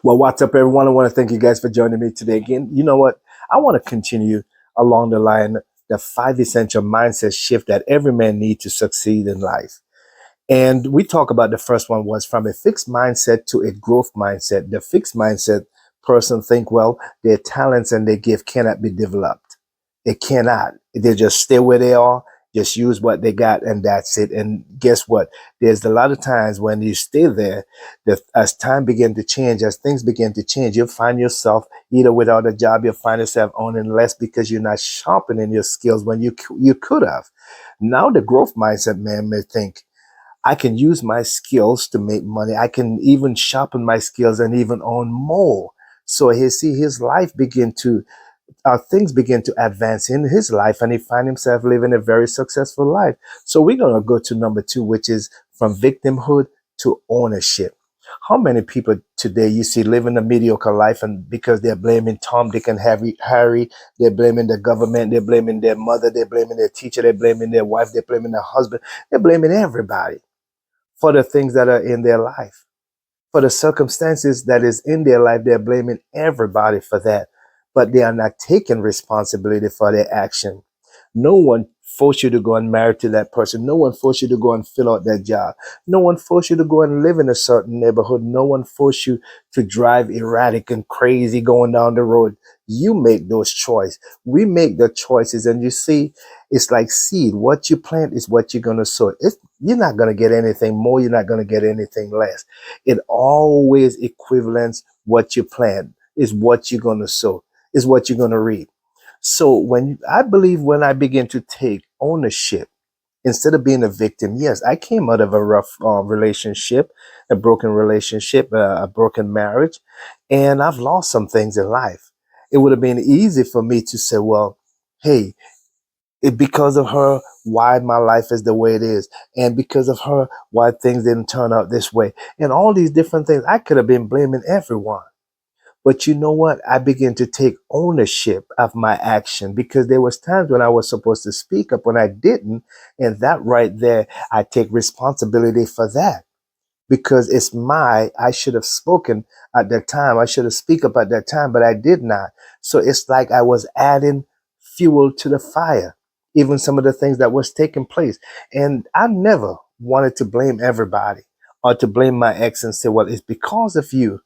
Well, what's up, everyone? I want to thank you guys for joining me today again. You know what? I want to continue along the line, the five essential mindset shift that every man needs to succeed in life. And we talk about the first one was from a fixed mindset to a growth mindset. The fixed mindset person think, well, their talents and their gift cannot be developed. It cannot. They just stay where they are, just use what they got, and that's it. And guess what? There's a lot of times when you stay there, that as time begin to change, as things begin to change, you'll find yourself either without a job, you'll find yourself owning less because you're not sharpening your skills when you could have. Now the growth mindset man may think, I can use my skills to make money. I can even sharpen my skills and even own more. So his life begin to things begin to advance in his life, and he find himself living a very successful life. So we're gonna go to number two, which is from victimhood to ownership. How many people today you see living a mediocre life, and because they're blaming Tom, Dick, and Harry, they're blaming the government, they're blaming their mother, they're blaming their teacher, they're blaming their wife, they're blaming their husband, they're blaming everybody for the things that are in their life, for the circumstances that is in their life. They're blaming everybody for that, but they are not taking responsibility for their action. No one forced you to go and marry to that person. No one forced you to go and fill out that job. No one forced you to go and live in a certain neighborhood. No one forced you to drive erratic and crazy going down the road. You make those choices. We make the choices, and you see, it's like seed. What you plant is what you're gonna sow. You're not gonna get anything more. You're not gonna get anything less. It always equivalents what you plant is what you're gonna sow, is what you're gonna reap. So I believe when I begin to take ownership instead of being a victim, yes, I came out of a rough relationship, a broken relationship, a broken marriage, and I've lost some things in life. It would have been easy for me to say, well, hey, because of her, why my life is the way it is, and because of her, why things didn't turn out this way, and all these different things. I could have been blaming everyone. But you know what? I began to take ownership of my action because there was times when I was supposed to speak up when I didn't. And that right there, I take responsibility for that because I should have spoken at that time. I should have speak up at that time, but I did not. So it's like I was adding fuel to the fire, even some of the things that was taking place. And I never wanted to blame everybody or to blame my ex and say, well, it's because of you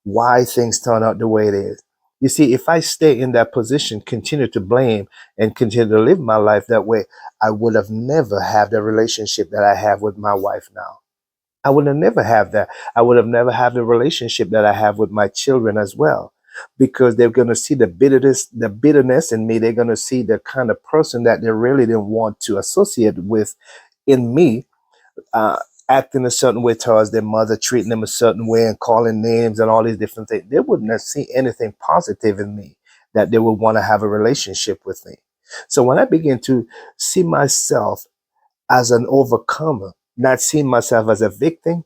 why things turn out the way it is. You see, if I stay in that position, continue to blame and continue to live my life that way, I would have never had the relationship that I have with my wife now. I would have never have that. I would have never had the relationship that I have with my children as well, because they're going to see the bitterness in me. They're going to see the kind of person that they really didn't want to associate with in me, uh, acting a certain way towards their mother, treating them a certain way and calling names and all these different things. They wouldn't have seen anything positive in me that they would want to have a relationship with me. So when I begin to see myself as an overcomer, not seeing myself as a victim,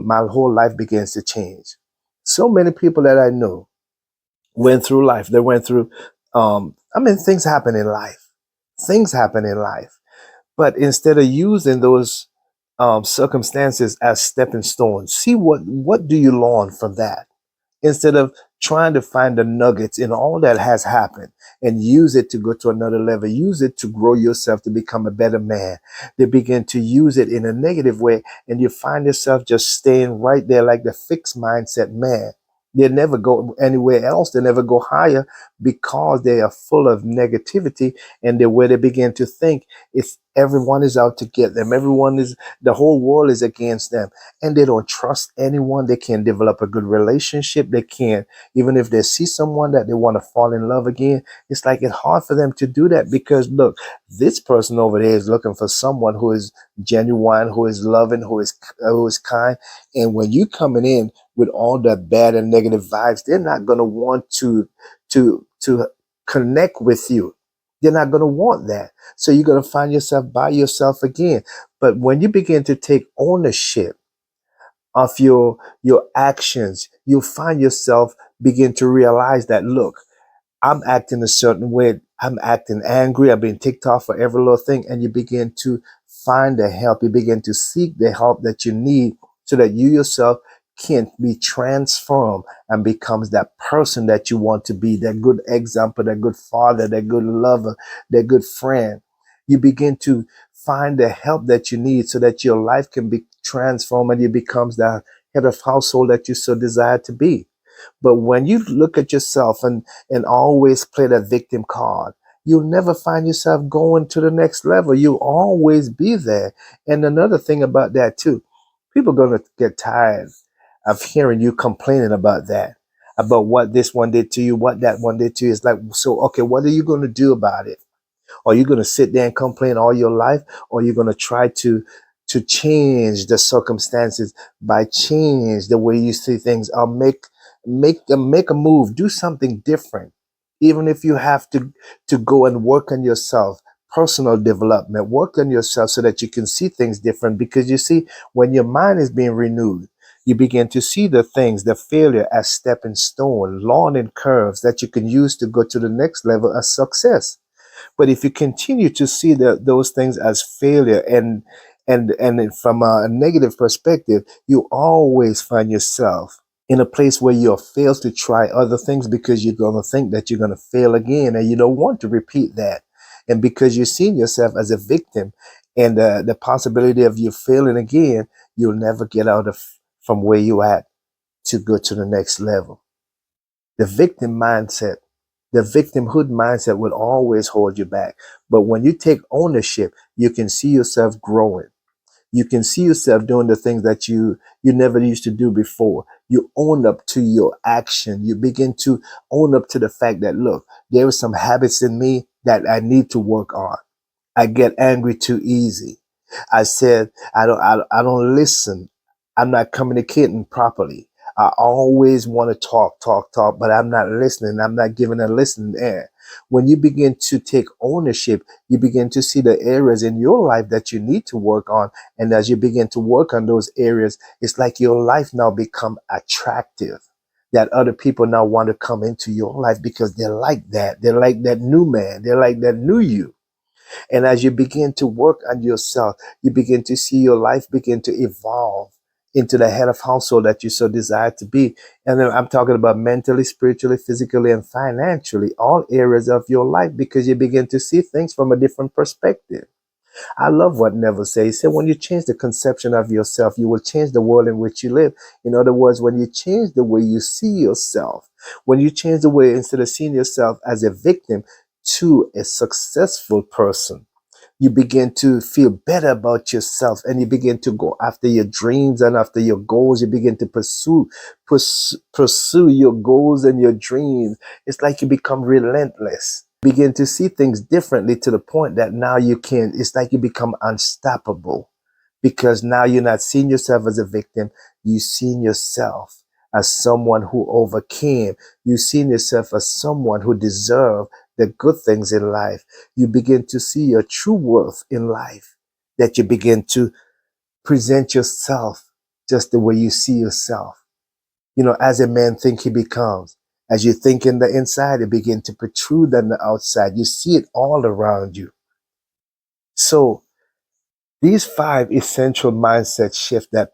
my whole life begins to change. So many people that I know went through life. They went through, things happen in life. Things happen in life. But instead of using those circumstances as stepping stones, see what do you learn from that? Instead of trying to find the nuggets in all that has happened and use it to go to another level, use it to grow yourself to become a better man. They begin to use it in a negative way, and you find yourself just staying right there like the fixed mindset man. They never go anywhere else. They never go higher because they are full of negativity, and the way they begin to think is everyone is out to get them. The whole world is against them, and they don't trust anyone. They can't develop a good relationship. They can't, even if they see someone that they want to fall in love again, it's like it's hard for them to do that because look, this person over there is looking for someone who is genuine, who is loving, who is kind. And when you coming in with all that bad and negative vibes, they're not going to want to connect with you. They're not going to want that. So you're going to find yourself by yourself again. But when you begin to take ownership of your actions, you'll find yourself begin to realize that, look, I'm acting a certain way. I'm acting angry. I've been ticked off for every little thing. And you begin to find the help. You begin to seek the help that you need so that you yourself can be transformed and becomes that person that you want to be, that good example, that good father, that good lover, that good friend. You begin to find the help that you need so that your life can be transformed and you becomes the head of household that you so desire to be. But when you look at yourself and always play that victim card, you'll never find yourself going to the next level. You'll always be there. And another thing about that too, people are going to get tired of hearing you complaining about that, about what this one did to you, what that one did to you. It's like, so, okay, what are you going to do about it? Are you going to sit there and complain all your life, or are you going to try to change the circumstances by change the way you see things, or make a move, do something different, even if you have to go and work on yourself, personal development, work on yourself so that you can see things different. Because you see, when your mind is being renewed, you begin to see the things, the failure, as stepping stone, learning curves that you can use to go to the next level of success. But if you continue to see those things as failure and from a negative perspective, you always find yourself in a place where you're failed to try other things because you're going to think that you're going to fail again and you don't want to repeat that. And because you're seeing yourself as a victim and the possibility of you failing again, you'll never get out of from where you at to go to the next level. The victim mindset, the victimhood mindset will always hold you back. But when you take ownership, you can see yourself growing. You can see yourself doing the things that you never used to do before. You own up to your action. You begin to own up to the fact that, look, there are some habits in me that I need to work on. I get angry too easy. I said, I don't listen. I'm not communicating properly. I always want to talk, but I'm not listening. I'm not giving a listening ear. When you begin to take ownership, you begin to see the areas in your life that you need to work on. And as you begin to work on those areas, it's like your life now become attractive, that other people now want to come into your life because they like that. They like that new man. They like that new you. And as you begin to work on yourself, you begin to see your life begin to evolve into the head of household that you so desire to be. And then I'm talking about mentally, spiritually, physically, and financially, all areas of your life, because you begin to see things from a different perspective. I love what Neville says. He said, when you change the conception of yourself, you will change the world in which you live. In other words, when you change the way you see yourself, when you change the way, instead of seeing yourself as a victim, to a successful person, you begin to feel better about yourself and you begin to go after your dreams and after your goals. You begin to pursue your goals and your dreams. It's like you become relentless. Begin to see things differently to the point that now you can, it's like you become unstoppable, because now you're not seeing yourself as a victim. You seeing yourself as someone who overcame. You seeing yourself as someone who deserved the good things in life. You begin to see your true worth in life, that you begin to present yourself just the way you see yourself. As a man think he becomes. As you think in the inside, it begin to protrude on the outside. You see it all around you. So these five essential mindset shifts that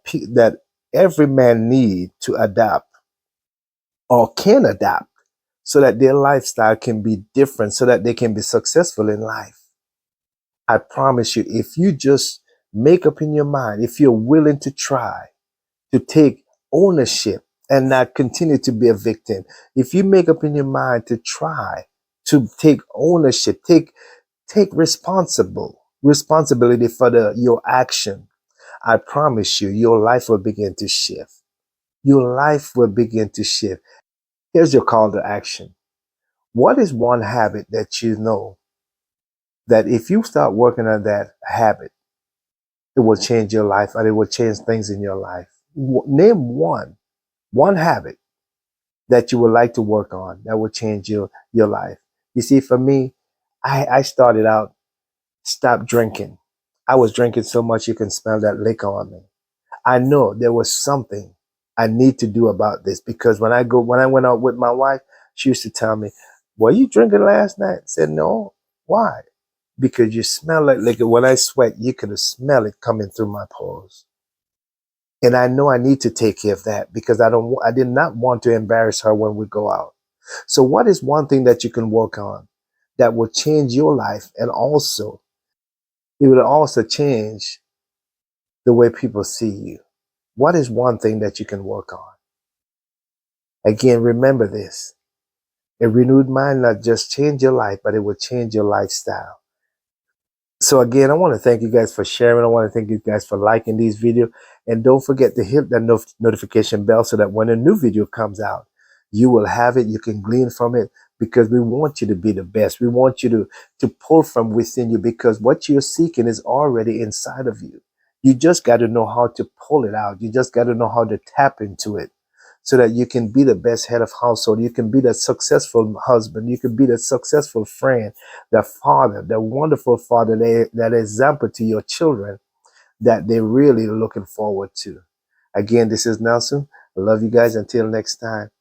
every man need to adapt or can adapt so that their lifestyle can be different, so that they can be successful in life. I promise you, if you just make up in your mind, if you're willing to try to take ownership and not continue to be a victim, if you make up in your mind to try to take ownership, take responsibility for your action, I promise you, your life will begin to shift. Your life will begin to shift. Here's your call to action. What is one habit that you know that if you start working on that habit, it will change your life and it will change things in your life? Name one habit that you would like to work on that will change your life. You see, for me, I started out, stop drinking. I was drinking so much you can smell that liquor on me. I know there was something I need to do about this, because when I went out with my wife, she used to tell me, "Were you drinking last night?" I said, "No." Why? Because you smell like liquor. When I sweat, you could smell it coming through my pores. And I know I need to take care of that because I did not want to embarrass her when we go out. So what is one thing that you can work on that will change your life, and also it will also change the way people see you? What is one thing that you can work on? Again, remember this. A renewed mind not just change your life, but it will change your lifestyle. So again, I want to thank you guys for sharing. I want to thank you guys for liking these videos. And don't forget to hit that notification bell so that when a new video comes out, you will have it. You can glean from it because we want you to be the best. We want you to pull from within you because what you're seeking is already inside of you. You just got to know how to pull it out. You just got to know how to tap into it so that you can be the best head of household. You can be the successful husband. You can be the successful friend, the father, the wonderful father, that example to your children that they're really looking forward to. Again, this is Nelson. I love you guys. Until next time.